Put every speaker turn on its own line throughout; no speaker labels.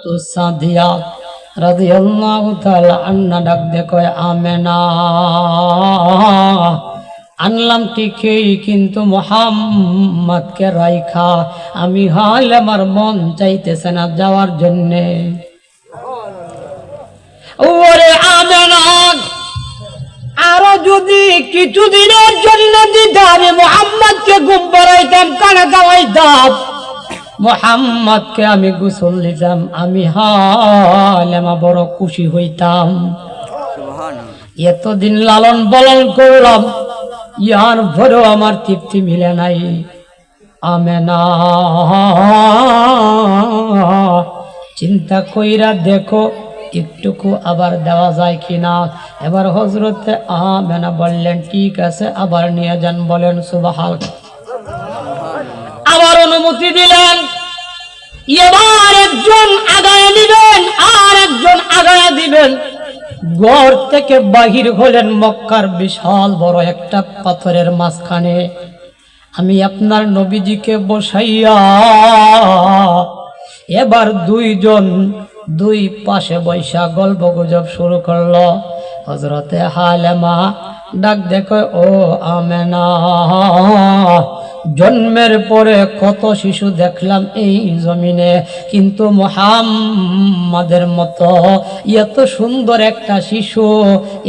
তো সাদিয়া রাদিয়াল্লাহু তাআলা আন্না ডাক দে কয় আমেনা, আনলাম ঠিকই কিন্তু মুহাম্মদকে রাইখা আমি হাল আমার মন চাইতেছে না যাওয়ার জন্যে। ওরে আমেনা, আরো যদি কিছুদিনের জন্য দিতে আমি মুহাম্মদকে ঘুম পাড়াইতাম, কানে দাওয়াইতাম, মুহাম্মদকে আমি গোসল দিতাম, আমি হালেমা বড় খুশি হইতাম। এতদিন লালন পালন করলাম, ইয়ার ভরেও আমার তৃপ্তি মিলে নাই। আমেনা, চিন্তা কইরা দেখো একটুকু আবার দেওয়া যায় কিনা। এবার হযরতে আমেনা বললেন ঠিক আছে, আবার নিয়ে যান। বলেন সুবহানাল্লাহ। আবার অনুমতি দিলেন। এবার একজন আগায় দিবেন আর একজন আগায় দিবেন। ঘর থেকে বাহির হলেন মক্কার বিশাল বড় একটা পাথরের মাঝখানে। আমি আপনার নবীজিকে বসাইয়া এবার দুইজন দুই পাশে বৈশা গল্প গুজব শুরু করলো। হযরতে হালেমা ডাক দেখো, ও আমেনা, জন্মের পরে কত শিশু দেখলাম এই জমিনে, কিন্তু মুহাম্মাদের মতো এত সুন্দর একটা শিশু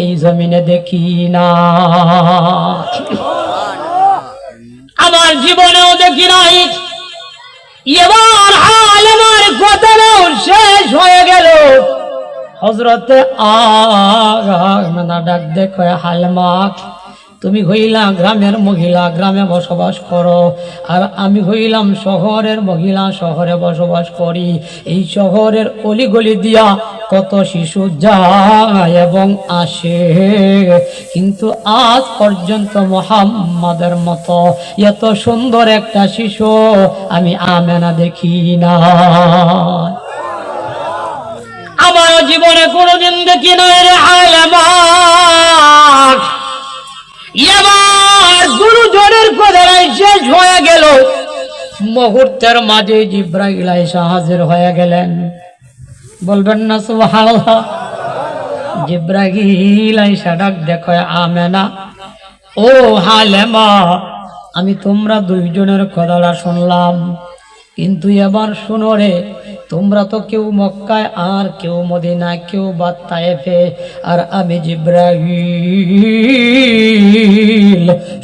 এই জমিনে দেখি না, আমার জীবনেও দেখি নাই। এবার আলেমার কথাও শেষ হয়ে গেল। হযরতে আমেনা ডাক দেখো, হালেমা, তুমি হইলা গ্রামের মহিলা, গ্রামে বসবাস করো, আর আমি হইলাম শহরের মহিলা, শহরে বসবাস করি। এই শহরের অলিগলি দিয়া কত শিশু যায় এবং আসে, কিন্তু আজ পর্যন্ত মুহাম্মাদের মতো এত সুন্দর একটা শিশু আমি আমেনা দেখি না, আমার জীবনে কোনোদিন দেখি নাই রে আলেমা। এবার গুরুজনের কথাই শেষ হয়ে গেল। মুহূর্তের মাঝে জিব্রাইল আইসা হাজির হয়ে গেলেন। বলবেন না সুবহানাল্লাহ। জিব্রাইল আইসা ডাক দেখো, আমেনা, ও হালেমা, আমি তোমরা দুইজনের কথাটা শুনলাম, কিন্তু এবার শুনো রে, তোমরা তো কেউ মক্কায় আর কেউ মদিনায়, কেউ বা তায়েফে, আর আমি জিব্রাইল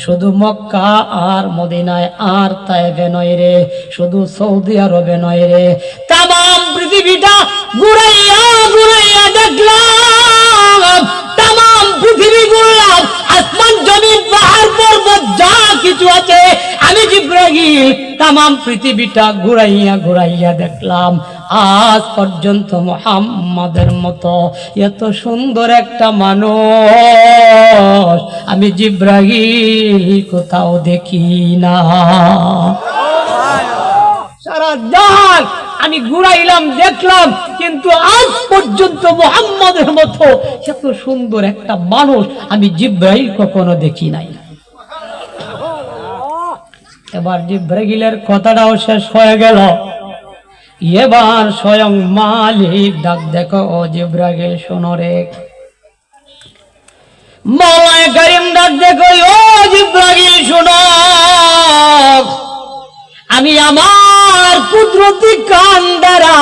শুধু মক্কা আর মদিনায় আর তায়েফে নয় রে, শুধু সৌদি আরবে নয় রে, তামাম পৃথিবীটা ঘুরাইয়া ঘুরাইয়া দেখলাম, তামাম পৃথিবী ঘুরলাম, আসমান জমিন পাহাড় পর্বত যা কিছু আছে আমি জিব্রাইল তামাম পৃথিবীটা ঘুরাইয়া ঘুরাইয়া দেখলাম, আজ পর্যন্ত মুহাম্মাদের মতো এত সুন্দর একটা মানুষ আমি জিব্রাইল কোথাও দেখি না। সারা জাহান আমি ঘুরাইলাম, দেখলাম, কিন্তু আজ পর্যন্ত মুহাম্মাদের মতো এত সুন্দর একটা মানুষ আমি জিব্রাইল কখনো দেখি নাই। এবার জিব্রাইলের কথাটাও শেষ হয়ে গেল। এবার স্বয়ং মালিক ডাক দেখো, ও জিব্রাইল শোনো রে। মাওলানা কারীম ডাক দেখো, ও জিব্রাইল শোনো, আমি আমার কুদরতি কান দ্বারা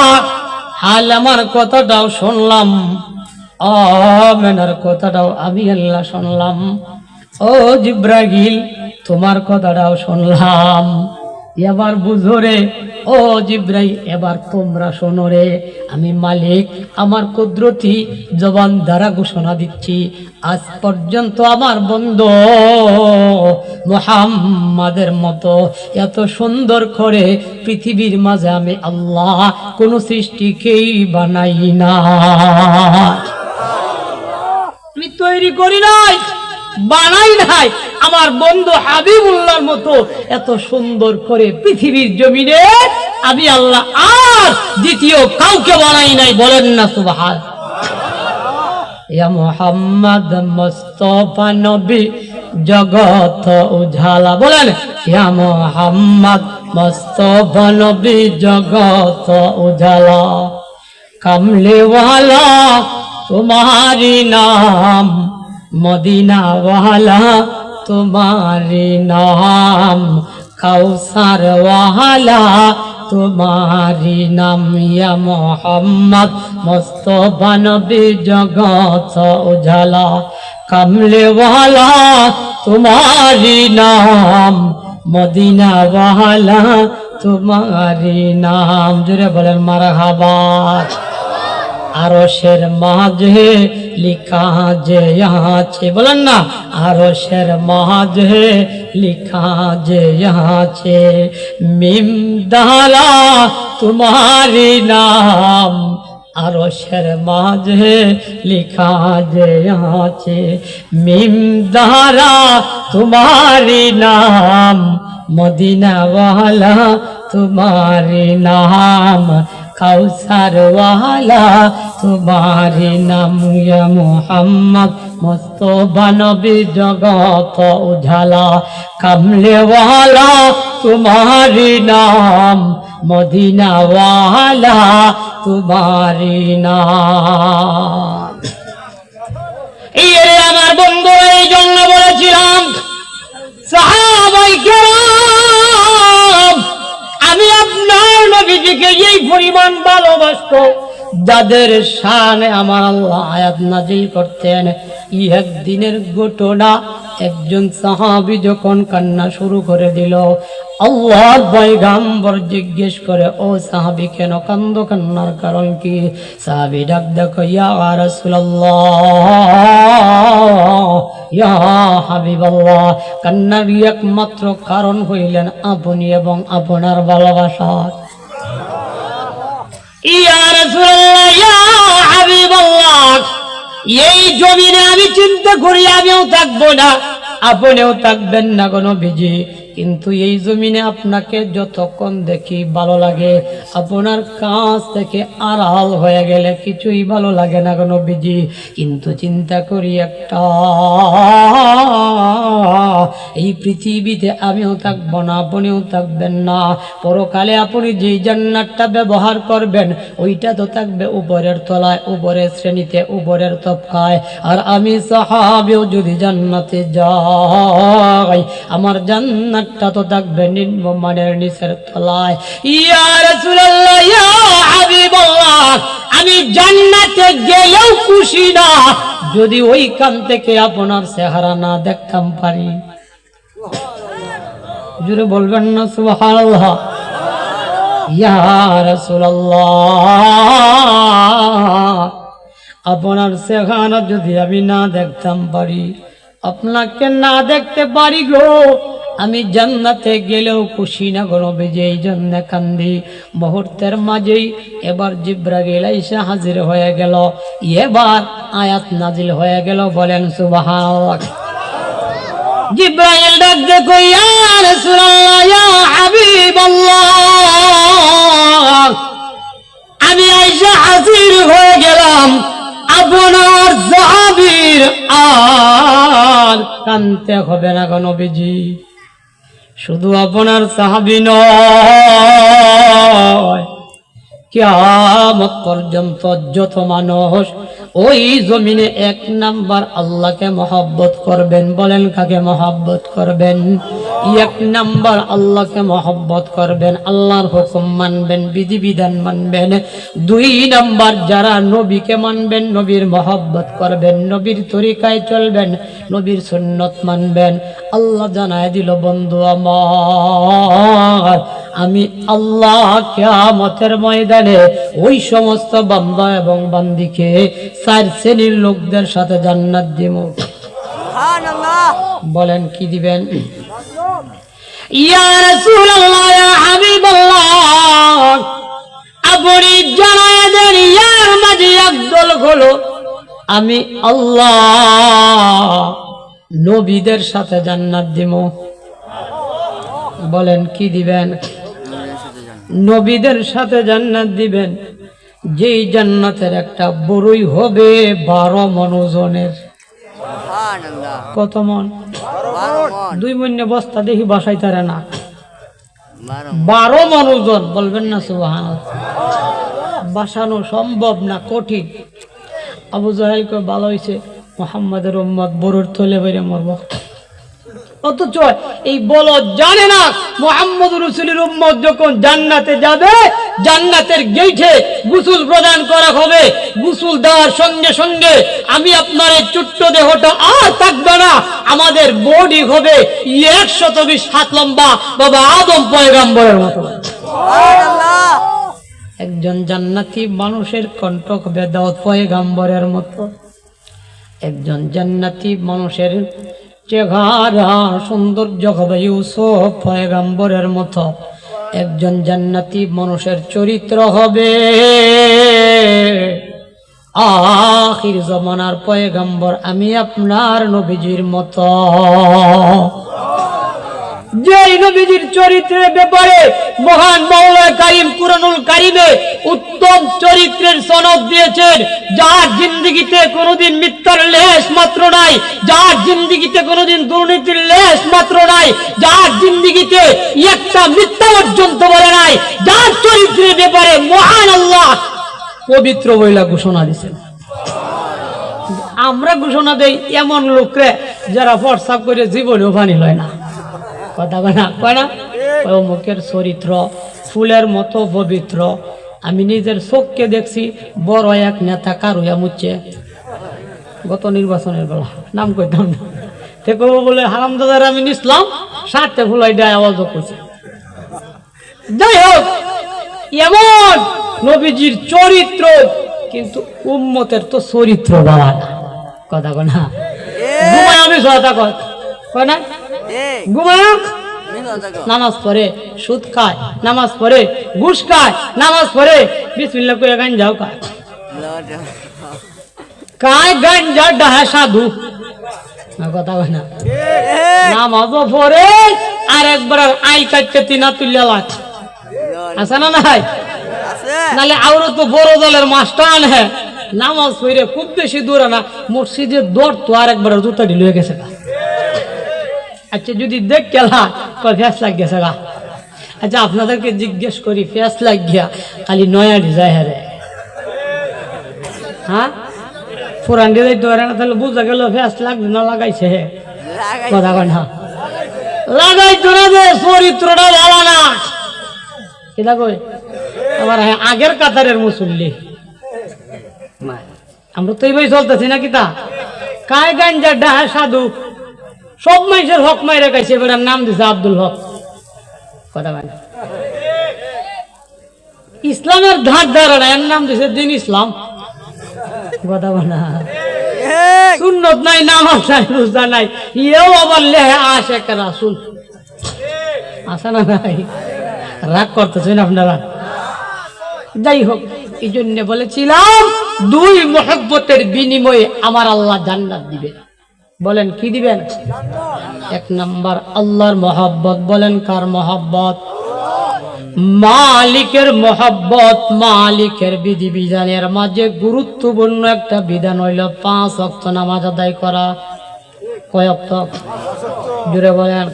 হালেমার কথাটাও শুনলাম, আমেনার কথাটাও আমি আল্লাহ শুনলাম। ও জিব্রাইল, তোমার কথাটাও শুনলাম। এবার বুঝো রে, ও জিব্রাইল, এবার তোমরা শোনো রে, আমি মালিক আমার কুদরতি জবান দ্বারা ঘোষণা দিচ্ছি, আজ পর্যন্ত আমার বন্ধু মুহাম্মাদের মতো এত সুন্দর করে পৃথিবীর মাঝে আমি আল্লাহ কোন সৃষ্টিকেই বানাই না, আমি তৈরি করি নাই, বানাই নাই। আমার বন্ধু হাবিবুল্লাহর মতো এত সুন্দর করে পৃথিবীর জমিনে আমি আল্লাহ আর দ্বিতীয় কাউকে বানাই নাই। বলেন না সুবহানাল্লাহ। ইয়া মুহাম্মদ মুস্তাফা নবী জগত উজালা, বলেন ইয়া মুহাম্মদ মুস্তাফা নবী জগত উজালা। कमले वाला तुम्हारी नाम, मदीना वाला तुम्हारी नाम, कौसर वाला तुम्हारी नाम, या मोहम्मद मुस्तफा नबी जगत उजाला। कमले वाला तुम्हारी नाम, मदीना वाला तुम्हारी नाम। जुरे बोलेन मारहाबा। আরশের মাঝে লিখা যে আছে, বলেন না, আরশের মাঝে লিখা যে আছে, মিম দালা তোমারি নাম, আরশের মাঝে লিখা যে আছে, মিম দারা তোমারি নাম, মদিনা ওয়ালা তোমারি নাম, कौसर वाला तुम्हारी नाम, या मोहम्मद मुस्तफा नबी जगत उजाला। कमले वाला तुम्हारी नाम, मदीना वाला तुम्हारी नाम। এই আমার বন্ধু, এই জন্য বলেছিলাম সাহাবায়ে কেরাম আমি আপনার নবীজিকে এই পরিমাণ ভালোবাসত, যাদের শানে আমার আল্লাহ আয়াত নাজিল করতেন। এই একদিনের ঘটনা, একজন সাহাবী যখন কান্না শুরু করে দিল, আল্লাহর পয়গম্বর জিজ্ঞেস করে, ও সাহাবী কেন কান্দো, কান্নার কারণ কি? সাহাবী ডাক দেখো, ইয়া রাসূলুল্লাহ, ইয়া হাবিবাল্লাহ, কান্নার একমাত্র কারণ হইলেন আপনি এবং আপনার ভালোবাসা। ইয়া রাসূলুল্লাহ, ইয়া হাবিবাল্লাহ, এই জমিনে আমি চিন্তা করি আমিও থাকবো না, আপনিও থাকবেন না গো নবীজি, কিন্তু এই জমিনে আপনাকে যতক্ষণ দেখি ভালো লাগে, আপনার কাছ থেকে আড়াল হয়ে গেলে কিছুই ভালো লাগে না গো নবীজি। কিন্তু চিন্তা করি একটা, এই পৃথিবীতে আমিও থাকবো না, আপনিও থাকবেন না, পরকালে আপনি যেই জান্নাতটা ব্যবহার করবেন ওইটা তো থাকবে উপরের তলায়, উপরের শ্রেণীতে, উপরের তবকায়, আর আমি সাহাবীও যদি জান্নাতে যাই আমার জান্নাতটা তো থাকবে নিম্নমানের নিচের তলায়। ইয়া রাসূলুল্লাহ, ইয়া হাবিবাল্লাহ, আমি জান্নাতে গেলেও খুশি না যদি ওইখান থেকে আপনার চেহারা না দেখতাম পারি। জোরে বলবেন না সুবহানাল্লাহ। ইয়া রাসূলুল্লাহ, আপনার চেহারা যদি আমি না দেখতাম পারি, আপনাকে না দেখতে পারি গো, আমি জান্নাতে গেলেও খুশি না গো নবীজি, এই জন্য কান্দি। মুহূর্তের মাঝেই এবার জিবরাইল এসে হাজির হয়ে গেল, এবার আয়াত নাজিল হয়ে গেল, বলেন সুবহানাল্লাহ। জিবরাইল ডাক দেখো, ইয়া রাসূলুল্লাহ, ইয়া হাবিবাল্লাহ, আমি আয়েশা হাজির হয়ে গেলাম, আপনার সাহাবীর আর কানতে হবে না গো নবীজি। শুধু আপনার সাহাবী নয়, কিয়ামত পর্যন্ত যত মানুষ ওই জমিনে এক নাম্বার আল্লাহকে মহব্বত করবেন, বলেন কাকে মহব্বত করবেন? এক নাম্বার আল্লাহকে মহব্বত করবেন, আল্লাহর হুকুম মানবেন, বিধিবিধান মানবেন। দুই নাম্বার যারা নবীকে মানবেন, নবীর মহব্বত করবেন, নবীর তরিকায় চলবেন, নবীর সুন্নত মানবেন। আল্লাহ জানায় দিল, বন্ধু আমার, আমি আল্লাহ কিয়ামতের ময়দানে ওই সমস্ত বান্দা এবং বান্দিকে চার শ্রেণীর লোকদের সাথে জান্নাত দিব। সুবহানাল্লাহ, বলেন কি দিবেন? ইয়া রাসূলুল্লাহ, ইয়া হাবিবাল্লাহ, আপনি জানায় দেন ইয়ার মাঝে একদল হলো আমি আল্লাহ নবীদের সাথে জান্নাত দিব। বলেন কি দিবেন? নবীদের সাথে জান্নাত দিবেন, যেই জান্নাতের একটা বড়ই হবে 12 মণ ওজনের। কত মণ? 2 মণ বস্তা দেখি বসাইতারে না, 12 মণ ওজন। বলবেন না সুবহানাল্লাহ? বাঁচানো সম্ভব না, কঠিন। আবু জাহেলকে ভালো হয়েছে মুহাম্মাদের উম্মত বরুর তলে বেড়ে মরব, অথচ এই বলো জানে না মুহাম্মদ রাসূলের উম্মত যখন জান্নাতে যাবে, জান্নাতের গেটে গোসল প্রদান করা হবে, গোসল দেওয়ার সঙ্গে সঙ্গে আমি আপনার এই ছোট্ট দেহটা আর থাকবে না, আমাদের বডি হবে 120 হাত লম্বা, বাবা আদম পয়গম্বরের মতো। সুবহানাল্লাহ। একজন জান্নাতি মানুষের কণ্ঠ হবে দাউদ পয়গম্বরের মতো, একজন জান্নাতি মানুষের চেহারা সৌন্দর্য হবে ইউসুফ পয়গম্বরের মতো, একজন জান্নাতি মানুষের চরিত্র হবে আখির জামানার পয়গম্বর আমি আপনার নবীজির মতো। যেই নবীজির চরিত্রের ব্যাপারে মহান মাওলা কারীম কুরআনুল কারীমে উত্তম চরিত্রের সনদ দিয়েছেন, যার জিন্দেগিতে কোনোদিন মিথ্যার লেশ মাত্র নাই, যার জিন্দেগিতে কোনোদিন দুর্নীতির লেশ মাত্র নাই, যার জিন্দেগিতে একটা মিথ্যা পর্যন্ত বলে নাই, যার চরিত্রের ব্যাপারে মহান আল্লাহ পবিত্র বইলা ঘোষণা দিয়েছেন। আমরা ঘোষণা দেই এমন লোকরে যারা প্রস্রাব করে জীবনেও পানি লয় না, কথা কয় না, মুখের চরিত্র ফুলের মতো পবিত্র। আমি নিজের চোখকে দেখছি বড় এক নেতা কারুয়া মুচ্ছে গত নির্বাচনের বেলা, নাম কইতাম না, থেকে বলে হারামদাদার আমি নিসলাম সাথে ফুলাই দেয় আওয়াজ করছে। যাই হোক, এমন নবীজির চরিত্র, কিন্তু উম্মতের তো চরিত্র বাবা না, কথা কয় না, ঘুমায় আমি সহায়তা কয় না, ঘুমায় নামাজ পড়ে, সুদ খায়, নামাজ পড়ে, ঘুষ খায়, নামাজ পড়ে, বিসমিল্লাহ কইয়া গাঞ্জাও খায়, কায় গাঞ্জা ডাহা সাধু, কথা কয় না, নামাজও পড়ে আর একবার আই কাটতে তিনা তুলিয়া লাগছে, আছে না নাই? নালে আরো তো বড় দলের মাস্টার আনে, নামাজ পড়ে খুব বেশি দূরে না, মসজিদের দৌড় তো আর একবার জুতা ঢিল হয়ে গেছে। আচ্ছা যদি দেখ গেলা ফ্যাস লাগ গেছে গা, আচ্ছা আপনাদেরকে জিজ্ঞেস করি ফ্যাস লাগ গিয়া খালি নয়া ডিজাই হারে, হ্যাঁ পুরান ডিজাই তো না, তাহলে বুঝা গেল ফ্যাস লাগবে না লাগাইছে, কথা কয় না, লাগাইতো না যে চরিত্রটা ভালো না, কিনা কই আবার আগের কাতারের মুসল্লি আমরা তো এইভাবে চলতেছি না, কিতা কায় গাঞ্জা ডাহা সাধু, সব মানুষের হক মাইরে গাইছে, এবার নাম দিছে আব্দুল হক, কথা বলে ইসলামের ধার ধারা এর নাম দিছে দিন ইসলাম, কথা বলে সুন্নত নাই, নামাজ নাই, রোজা নাই, ইয়েও আবার লেহে আশিক রাসূল, আসে না নাই? রাগ করতেছেন আপনারা। যাই হোক, এই জন্য বলেছিলাম দুই মহব্বতের বিনিময়ে আমার আল্লাহ জান্নাত দিবেন। বলেন কি দিবেন? এক নাম্বার আল্লাহর মহব্বত। বলেন কার মহব্বত? মালিকের মহব্বত। মালিকের বিধি বিধানের মাঝে গুরুত্বপূর্ণ একটা বিধান হইল 5 ওয়াক্ত নামাজ আদায় করা। কয় ওয়াক্ত? জুড়ে বলেন।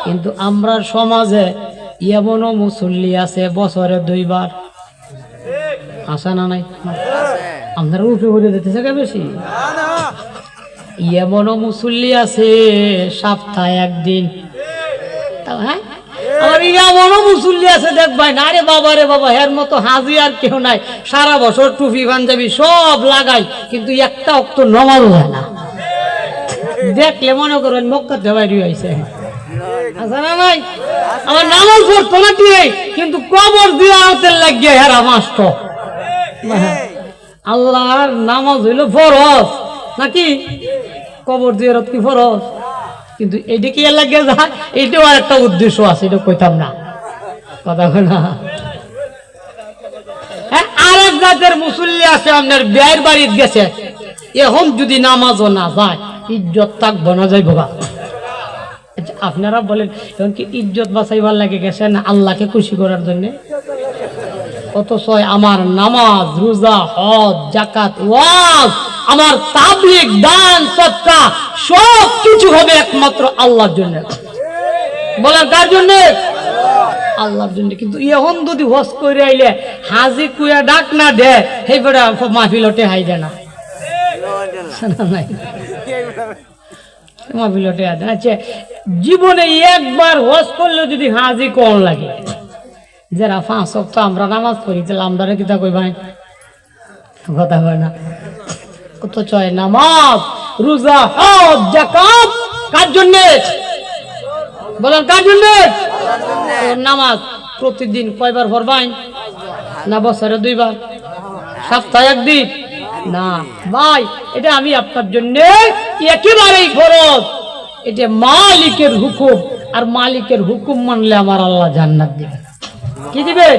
কিন্তু আমরা সমাজে এমনও মুসল্লি আছে বছরে 2 বার, আসে না নাই? আপনারা উঠে বলে দিতেছে কে বেশি? এমনও মুসল্লি আছে সপ্তাহে 1 দিন। হ্যাঁ, আর এমনও মুসল্লি আছে দেখবাই না, আরে বাবা রে বাবা, এর মতো হাজি আর কেউ নাই, সারা বছর টুপি পাঞ্জাবি সব লাগাই, কিন্তু একটা ওয়াক্ত নামাজও হয় না। দেখলে মনে করেন মক্কাতে বাইরে হয়েছে, আছে না নাই? আমার নামাজ পড়তো না ঠিক, কিন্তু কবর দিয়ে আওতের লাগিয়ে হেরা মাস্ট। আল্লাহর নামাজ হইল ফরজ নাকি? কবর দিয়ে কি ফরজ? কিন্তু এইটা কি লাগে যায়, এইটাও একটা উদ্দেশ্য আছে, এটা কইতাম না, কথা কই না। আরেক জাতের মুসল্লি আছে, আপনার বিয়ের বাড়িতে গেছে, এখন যদি নামাজও না যায় ইজ্জত থাকবো না, যাইব গা। আপনারা বলেন এখন কি ইজ্জত বাঁচাইবার লাগে গেছে না আল্লাহকে খুশি করার জন্য? অথচ আমার নামাজ, রোজা, হজ, যাকাত, ওয়াজ, আমার তাবলীগ, দান, সদকা সব কিছু হবে একমাত্র আল্লাহর জন্য। বলেন কার জন্য? আল্লাহর জন্য। কিন্তু এখন যদি হজ করে আইলে হাজি কুয়া ডাক না দে সেই বেড়া মাহফিলতে হাই দে না মাহফিলতে হাই দে। আচ্ছা জীবনে একবার হজ করলে যদি হাজি কোন লাগে, যারা 5 ওয়াক্ত আমরা নামাজ পড়ি তাহলে আমরা কিতা কই ভাই কথা হয় না কত চয় নামাজ রোজা হজ যাকাত কার জন্য বলেন, কার জন্য? নামাজ প্রতিদিন কয়বার পড়বেন? না বছরে 2 বার, সপ্তাহে 1 দিন? না ভাই, এটা আমি আপনার জন্য একেবারেই ফরজ। এটা মালিকের হুকুম, আর মালিকের হুকুম মানলে আমার আল্লাহ জান্নাত দিবেন। কি দিবে?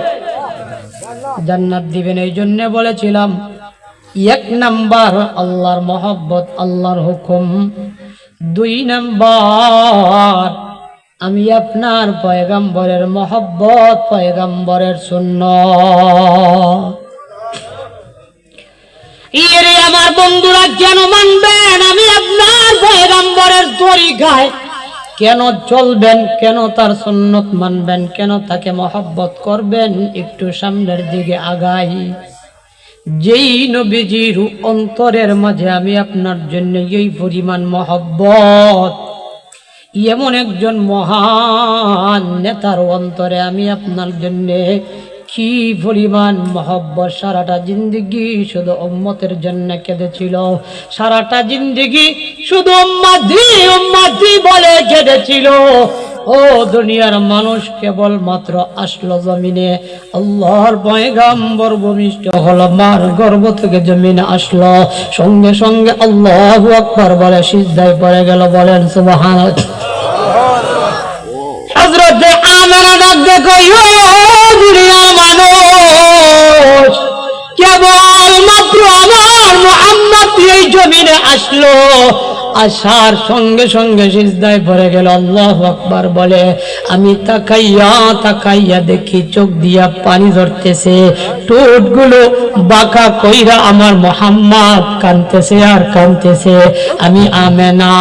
জান্নাত দিবেন। এই জন্য বলেছিলাম 1 নাম্বার আল্লাহর মহব্বত, আল্লাহর হুকুম। 2 নাম্বার আমি আপনার পয়গম্বরের মহব্বত, পয়গম্বরের সুন্নাত। এরে আমার বন্ধুরা কেন মানবেন? আমি আপনার পয়গম্বরের তরিকায় কেন চলবেন, কেন তার সুন্নত মানবেন, কেন তাকে মহব্বত করবেন? একটু সামনের দিকে আগাই। যেই নবীজির অন্তরের মাঝে আমি আপনার জন্য এই পরিমাণ মহব্বত, এমন একজন মহান নেতার অন্তরে আমি আপনার জন্য কি পরিমাণ মহব্বত, সারাটা জিন্দেগি শুধু উম্মতের জন্য কেঁদেছিল, সারাটা জিন্দেগি শুধু উম্মতি উম্মতি বলে কেঁদেছিল। ও দুনিয়ার মানুষ কেবল মাত্র আসলো জমিনে, আল্লাহর পয়গম্বর ভূমিষ্ঠ হলো, মার গর্ভ থেকে জমিনে আসলো, সঙ্গে সঙ্গে আল্লাহু আকবার বলে সিজদায় পড়ে গেল। বলেন সুবহানাল্লাহ। হযরতে আমেনা ডাক দেখো, দুনিয়ার মানুষ কেবল মাত্র আমার মুহাম্মদ এই জমিনে আসলো, আসার সঙ্গে সঙ্গে সিজদায় পড়ে গেল, আল্লাহু আকবার বলে। আমি তাকাইয়া তাকাইয়া দেখি চোখ দিয়া পানি ঝরতেছে, ঠোঁটগুলো বাঁকা কইরা আমার মুহাম্মদ কাঁদতেছে আর কাঁদতেছে। আমি আমেনা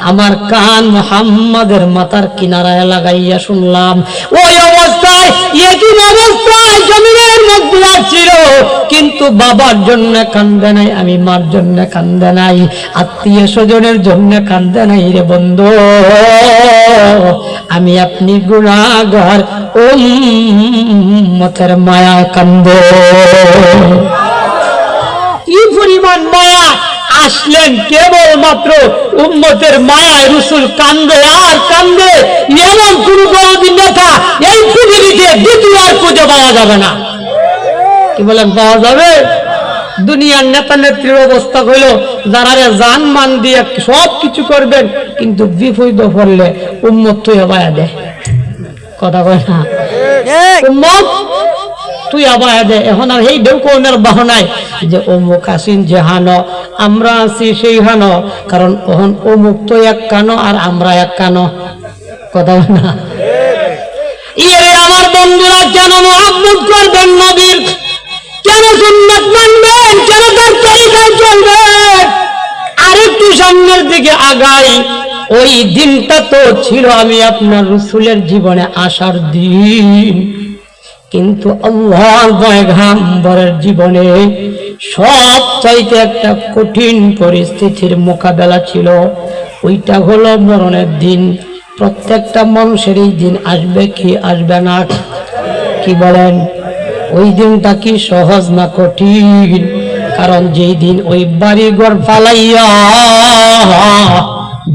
আমার কান মুহাম্মাদের মাথার কিনারায় লাগাইয়া শুনলাম। ওই অবস্থায় একই অবস্থায় জমিনের মধ্যে আসছিল, কিন্তু বাবার জন্য কান্দে নাই, আমি মার জন্য কান্দে নাই, আত্মীয় স্বজনের জন্য কান্দে নাই রে বন্ধু। আমি আপনি গুনাহগার উম্মতের মায়া কান্দে। কি পরিমাণ মায়া! আসলেন কেবল মাত্র উম্মতের মায়ায়, রাসূল কান্দে আর কান্দে। এমন কোন বড়দিন নেতা এই পৃথিবীতে দ্বিতীয় আর খুঁজে পাওয়া যাবে না। কি বলেন, পাওয়া যাবে? দুনিয়ার নেতা নেত্রীর অবস্থা হইল যারা জান মান দিয়ে সব কিছু করবেন, কিন্তু বিপদ পড়লে উম্মত তুই আবায়া দে। কথা কয় না? উম্মত তুই আবায়া দে। এখন আর এই ডেউকনের বাহনায় যে অমুক আসিন যে হানো, আমরা আছি সেই হানো, কারণ ওহন অমুক তো এক কানো আর আমরা এক কানো। কথা কয় না? ইয়ে আমার বন্ধুরা, কেন মুহাব্বত করবেন নবীর, কেন সুন্নাত মানবেন, কেন তার তরিকায় চলবেন? আরেকটু সামনের দিকে আগাই। ওই দিনটা তো ছিল আমি আপনার রাসূলের জীবনে আসার দিন, কিন্তু আল্লাহর পয়গম্বরের জীবনে সব চাইতে একটা কঠিন পরিস্থিতির মোকাবেলা ছিল। ওইটা হলো মরণের দিন। প্রত্যেকটা মানুষের এই দিন আসবে কি আসবে না? কি বলেন? ওই দিনটা কি সহজ না কঠিন? কারণ যেই দিন ওই বাড়ি ঘর ফালাইয়া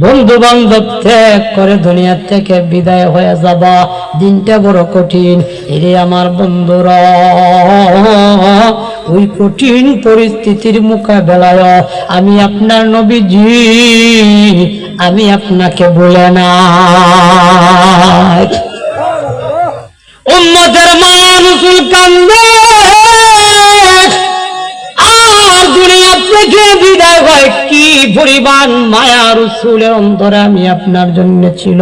বন্ধু বান্ধব ত্যাগ করে দুনিয়া থেকে বিদায় হয়ে যাবা, দিনটা বড় কঠিন। এরে আমার বন্ধুরা, ওই কঠিন পরিস্থিতির মোকাবেলায় আমি আপনার নবীজি, আমি আপনাকে বলে না, উম্মতের মায়া রাসূল কান্দে আর দুনিয়া থেকে বিদায় হয়। কি পরিমাণ মায়া রাসূলের অন্তরে আমি আপনার জন্য ছিল।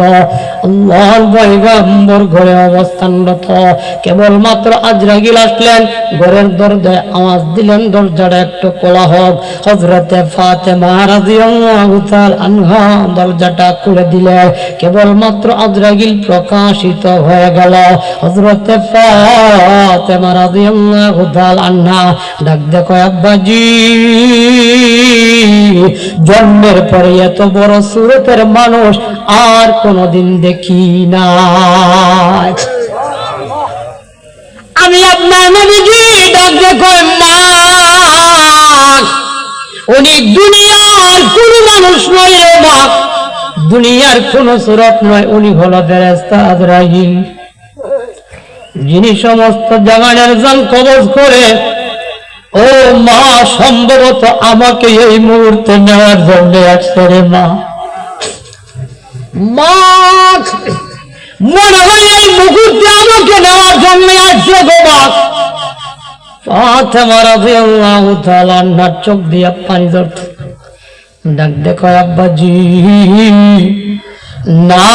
আল্লাহর পয়গম্বর ঘরে অবস্থানরত, কেবলমাত্র আজরাইল আসলেন, ঘরের দরজায় আওয়াজ দিলেন, দরজাটা একটু খোলা হোক। হযরতে ফাতেমা রাদিয়াল্লাহু তাআলা আনহা দরজাটা খুলে দিলেন। কেবলমাত্র আজরাইল প্রকাশিত হয়ে গেল। হযরতে ফাতেমা রাদিয়াল্লাহু তাআলা আনহা ডাক দেখো, আব্বাজি, জন্মের পরে এত বড় সুরতের মানুষ আর কোনদিন দেখি না। আমি আপনার নবীজি ডাক দেখো, মা, উনি দুনিয়ার কোন মানুষ নয় রে মা, দুনিয়ার কোন সুরত নয়, উনি হলো ফেরেশতা আজরাইল, যিনি সমস্ত জাহানের জান কবজ করে। ও মা, সম্ভবত আমাকে এই মুহূর্তে নেওয়ার জন্য আসছে রে মা। মা, মনে হয় এই মুহূর্তে আমাকে নেওয়ার জন্য আসছে গো মা। ফাতেমা রাদিয়াল্লাহু তাআলা আনহার চোখ দিয়ে পানি ঝরছে। ডাক দেখো, আব্বাজি, না,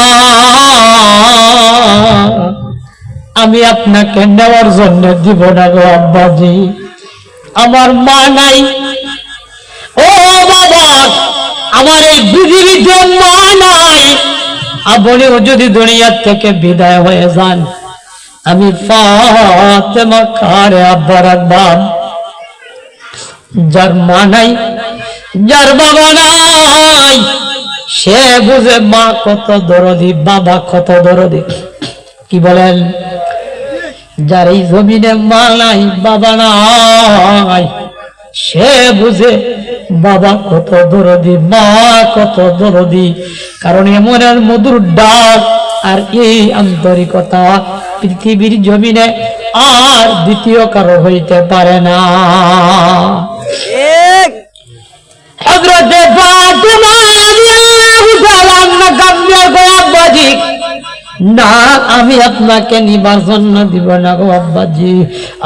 আমি আপনাকে নেওয়ার জন্য দিব না গো আব্বাজি, আমার মা নাই। ও বাবা, আমার এই পৃথিবীতে মা নাই। আপনিও যদি দুনিয়া থেকে বিদায় হয়ে যান, আমি ফাতেমা কারে আব্বা রাখবাম? যার মা নাই, যার বাবা নাই, সে বুঝে মা কত দরদি, বাবা কত দরদি। কি বলেন? যার এই জমিনে মা নাই, বাবা নাই, সে বুঝে বাবা কত দরদি, মা কত দরদি। কারণ এমন মধুর ডাক আর এই আন্তরিকতা পৃথিবীর জমিনে আর দ্বিতীয় কারো হইতে পারে না। হযরতে ফাতেমা রাদিয়াল্লাহু তাআলা আনহা কাঁদিয়া গো, আব্বাজি, না, আমি আপনাকে নিবার জন্য দিব না গো আব্বাজি,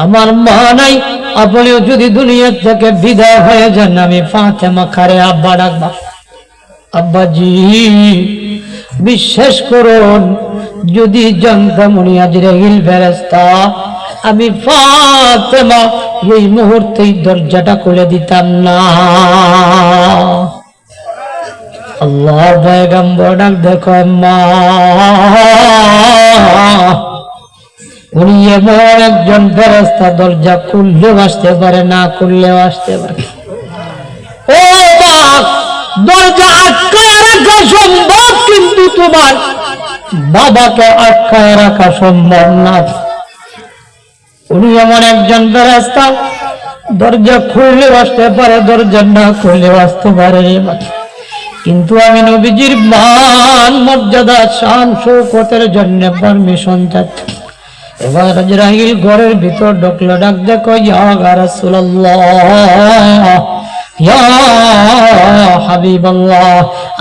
আমার মা নাই। আপনিও যদি দুনিয়া থেকে বিদায় হয়ে যান, আমি ফাতেমা কারে আব্বা ডাকবা? আব্বাজি, বিশ্বাস করুন, যদি জানতাম উনি আজরাইল ফেরেশতা, আমি ফাতেমা এই মুহূর্তেই দরজাটা খুলে দিতাম না। আল্লাহর পয়গম্বর ডাক দেখো, মা, উনি এমন একজন ফেরেশতা, দরজা খুললেও আসতে পারে, না খুললেও আসতে পারে। ও মা, দরজা আটকায় রাখা সম্ভব, কিন্তু তোমার বাবাকে আটকায় রাখা সম্ভব না। উনি এমন একজন ফেরেশতা, দরজা খুললেও আসতে পারে, দরজা না খুললেও আসতে পারে। কিন্তু আমি নবীজির মান মর্যাদা শান শৌকতের জন্য পারমিশন চাচ্ছি। এবার আজরাইল ঘরের ভিতর ঢুকলো। ডাক দেখো, ইয়া রাসূলুল্লাহ, ইয়া হাবিবাল্লাহ,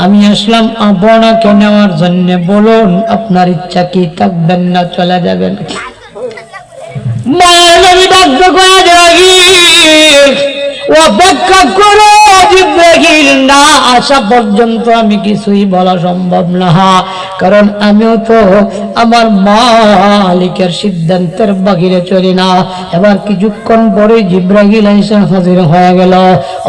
আমি আসলাম আপনাকে নেওয়ার জন্য, বলুন আপনার ইচ্ছা কি, থাকবেন না চলে যাবেন? মানবী ডাক দেখো, আজরাইল, অপেক্ষা করো, জিবরাইল না আসা পর্যন্ত আমি কিছুই বলা সম্ভব না, কারণ আমিও তো আমার মালিকের সিদ্ধান্তের বাহিরে চলি না। এবার কিছুক্ষণ পরে জিবরাইল এসে হাজির হয়ে গেল।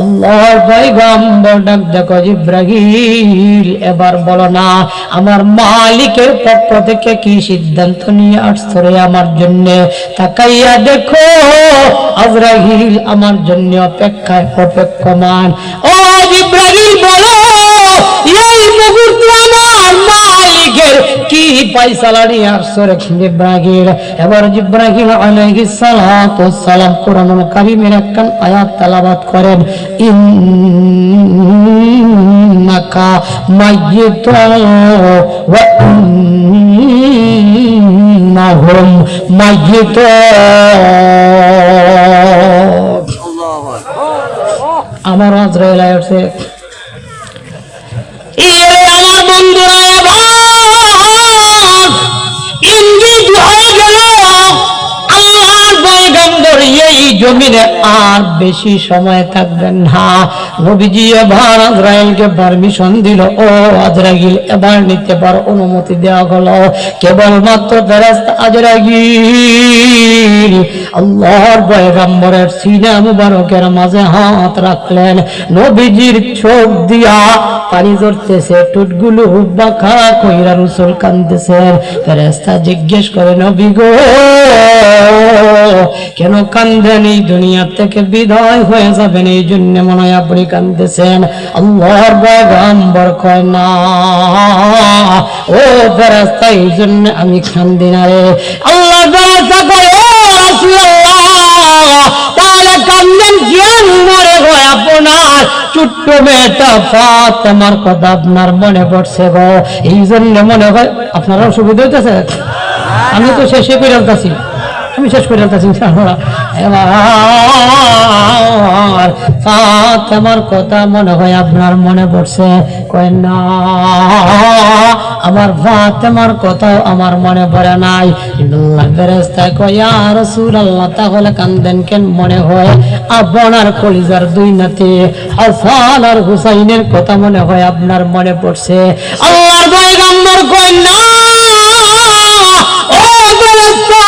আল্লাহর পয়গম্বর ডাক দেখো, জিবরাইল, এবার বলো না, আমার মালিকের পক্ষ থেকে কি সিদ্ধান্ত নিয়ে আসছো রে আমার জন্য? তাকাইয়া দেখো, আজরাইল আমার জন্য অপেক্ষায় অপেক্ষমান। ও জিবরাইল, বলো এই মুহূর্তে আমার মালিকের কি ফয়সালা নিয়ে আসছো রে জিবরাইল? এবার জিবরাইল আলাইহিস সালাতু ওয়াস সালাম কোরআনুল কারীমের একখান আয়াত তেলাওয়াত করেন, ইন্নাকা মাইয়িতুন ওয়া ইন্নাহুম মাইয়িতুন। আমার আজরাইল আসছে। আমার বন্ধুরা, ইঙ্গিত হয়ে গেল আল্লাহর পয়গম্বর এই জমিনে আর বেশি সময় থাকবেন না। নবীজি এবার আজরাইলকে পারমিশন দিল, ও আজরাইল এবার নিতে পারো, অনুমতি দেওয়া হলো। কেবলমাত্র ফেরেশতা আজরাইল আল্লাহর পয়গম্বরের সিনা মুবারকের মাঝে হাত রাখলেন, নবীজির চোখ দিয়া পানি ঝরতেছে, টুটগুলো বাঁকা কইরা রাসূল কাঁদতেছেন। ফেরেশতা জিজ্ঞেস করে, নবী গো কেন কান্দেন? এই দুনিয়া থেকে বিদায় হয়ে যাবেন এই জন্য মনে হয় আপনি কাঁদতেছেন। আল্লাহর পয়গম্বর কয়, না ও ফেরেশতা, এই জন্য আমি কান্দি না রে। আল্লাহ ফেরেশতা কয়, ও রাসূলুল্লাহ তাহলে কান্দেন কেন? মরে হয় আপনার ছোট্ট মেয়েটা ফাতেমার কথা আপনার মনে পড়ছে গো, এই জন্য মনে হয়। আপনারা অসুবিধা হইতেছে? আমি তো শেষে করে আনতেছি, আমি শেষ করে আনতেছি। এবার ফাতেমার কথা মনে হয় আপনার মনে পড়ছে। কয় না, আমার ফাতেমার কথাও আমার মনে পড়ে নাই। আল্লাহ ফেরেশতা কয়, ইয়া রাসূলুল্লাহ তাহলে কান্দেন কেন? মনে হয় আপনার কলিজার দুই নাতি হাসান আর হুসাইনের কথা মনে হয় আপনার মনে পড়ছে। আল্লাহর পয়গম্বর কয়, না ও ফেরেশতা,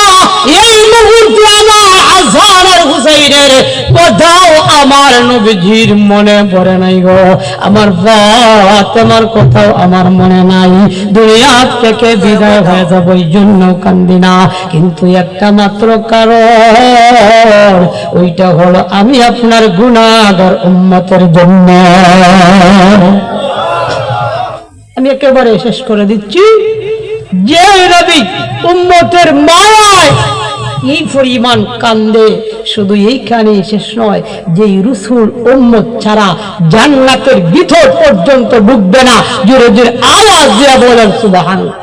এই মুহূর্তে আমার হাসান আর হুসাইনের কথাও আমার নবীজির মনে পড়ে নাই গো, আমার ফাতেমার কথাও আমার মনে নাই। দুনিয়া থেকে বিদায় হয়ে যাব এই জন্য কান্দি না, কিন্তু একটা মাত্র কারণ, ওইটা হলো আমি আপনার গুনাহগার উম্মতের জন্য। আমি একেবারে শেষ করে দিচ্ছি, যে নবী উম্মতের মায়ায় এই পরিমাণ কান্দে, শুধু এইখানে শেষ নয়, যে রাসূল উম্মত ছাড়া জান্নাতের ভিতর পর্যন্ত ঢুকবে না। জোরে জোরে আওয়াজ দিয়ে বলেন সুবহানাল্লাহ।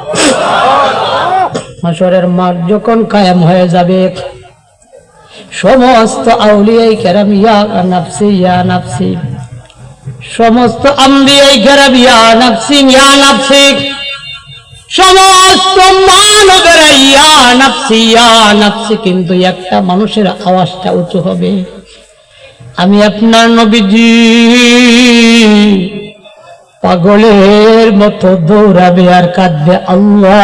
হাশরের মাঠ যখন কায়েম হয়ে যাবে, সমস্ত আউলিয়ায়ে কেরাম ইয়া নাফসি ইয়া নাফসি, সমস্ত আম্বিয়ায়ে কেরাম ইয়া নাফসি ইয়া নাফসি, সমস্ত মানবেরা ইয়া নাফসি ইয়া নাফসি, কিন্তু একটা মানুষের আওয়াজটা উঁচু হবে, আমি আপনার নবীজি পাগলের মতো দৌড়াবে আর কাঁদবে, আল্লাহ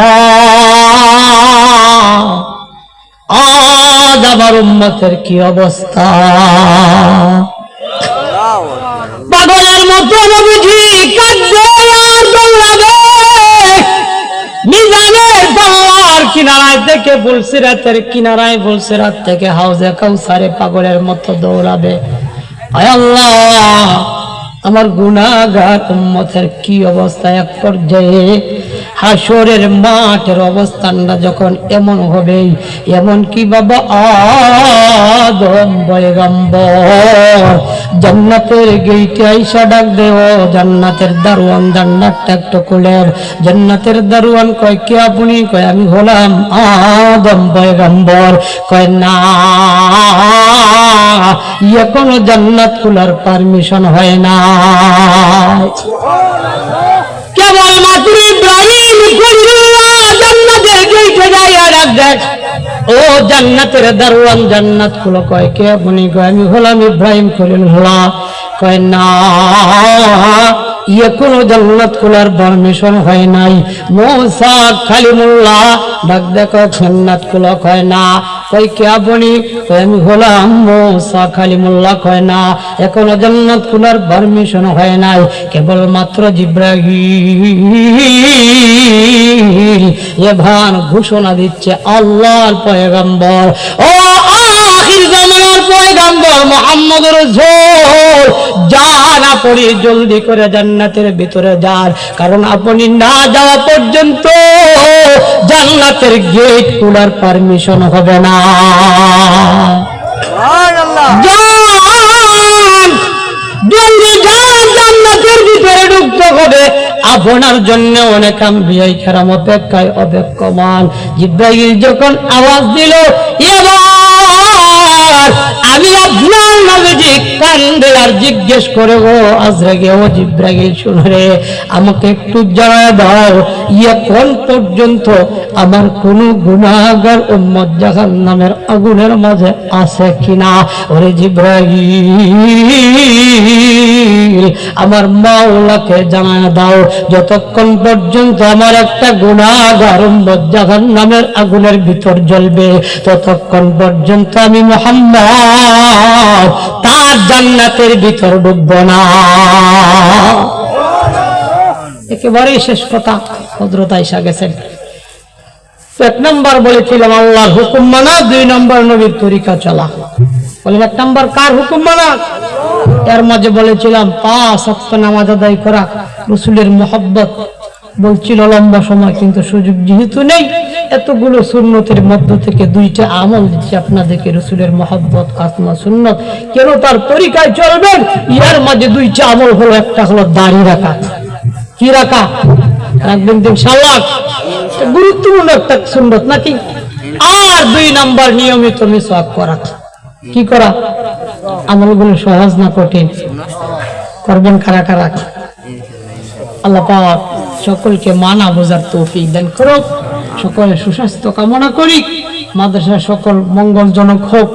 আজ আমার উম্মতের কি অবস্থা। পাগলের মতো নবীজি কাঁদবে আর দৌড়াবে। মিজানের পাহাড় কিনারায় থেকে ফুলসিরাতের কিনারায়, ফুলসিরাত থেকে হাউজে কাউসারে পাগলের মতো দৌড়াবে। আয় আল্লাহ, আমার গুনাহগার উম্মতের কি অবস্থা। এক পর্যায়ে হাশরের মাঠের অবস্থানটা যখন এমন হবে, এমন কি বাবা আদম পয়গম্বর জান্নাতের গেইটে আইসা ডাক দেও, জান্নাতের দারোয়ান জান্নাতটা একটু খুলেন। জান্নাতের দারোয়ান কয়, কে আপনি? কয়, আমি হলাম আদম পয়গম্বর। কয়, না এখনো জান্নাত খোলার পারমিশন হয় না, কেবল মাত্র ইব্রাহিম খলিলুল্লাহ জান্নাতের গেইটে যাইয়া ডাক দেয়, ও জান্নাতের দারোয়ান জান্নাত খুলো। কয়, কে আপনি? কয়, আমি হলাম ইব্রাহিম খলিলুল্লাহ। কয়, না এখনো জান্নাত খোলার পারমিশন হয় নাই। মুসা কালিমুল্লাহ ডাক দেখো, জান্নাত খুলো। কয়, না। কয়, কে আপনি? কয়, আমি হলাম মুসা কালিমুল্লাহ। কয়, না এখনো জান্নাত খোলার পারমিশন হয় নাই, কেবলমাত্র জিবরাইল এভান ঘোষণা দিচ্ছে, আল্লাহর পয়গম্বর ও আখির জামানার পয়গম্বর মুহাম্মদ রাসূল যান, আপনি জলদি করে জান্নাতের ভিতরে যান, কারণ আপনি না যাওয়া পর্যন্ত জান্নাতের গেট খোলার পারমিশন হবে না। সুবহানাল্লাহ, যান জলদি যান, জান্নাতের ভিতরে ঢুকতে হবে। আপনার জন্য অনেক আম্বিয়া কেরাম অপেক্ষায় অপেক্ষমান। জিবরাইল যখন আওয়াজ দিল, এবার আমি আপনার নবীজি কান্দে আর জিজ্ঞেস করে, ও আজরাইল, ও জিব্রাইল, শুনো রে, আমাকে একটু জানায় দাও, কোন পর্যন্ত আমার কোন গুনাহগার উম্মত জাহান্নামের আগুনের মাঝে আছে কিনা। ওরে জিব্রাইল, আমার মাওলাকে জানায় দাও, যতক্ষণ পর্যন্ত আমার একটা গুনাহগার উম্মত জাহান্নামের আগুনের ভিতর জ্বলবে, ততক্ষণ পর্যন্ত আমি মুহাম্মদ তার জান্নাতের ভিতর ঢুকব না। একেবারেই শেষ কথা, হযরত আয়েশা গেছেন। এক নম্বর বলেছিলাম আল্লাহর হুকুম মানা, 2 নম্বর নবীর তরিকা চলা। বলেন 1 নম্বর কার হুকুম মানা? এর মাঝে বলেছিলাম 5 ওয়াক্ত নামাজ আদায় করা, রাসূলের মহব্বত বলছিল লম্বা সময়, কিন্তু সুযোগ যেহেতু নেই, এতগুলো সুন্নতের মধ্য থেকে 2টা আমল দিচ্ছি আপনাদেরকে, রাসূলের মহব্বত, আসমা সুন্নত, কেন তার তরিকায় চলবেন। এর মাঝে 2টা আমল হলো, একটা হলো দাড়ি রাখা। কি রাখা? রাখবেন ইনশাআল্লাহ, গুরুত্বপূর্ণ একটা সুন্নত নাকি। আর 2 নম্বর নিয়মিত মিসওয়াক করা। কি করা? আমলগুলো সহজ না কঠিন? করবেন কারা কারা? আল্লাহ পাক সকলকে মানা বোঝার তৌফিক দান করুক। সকলের সুস্বাস্থ্য কামনা করি, মাদ্রাসা সকল মঙ্গলজনক হোক।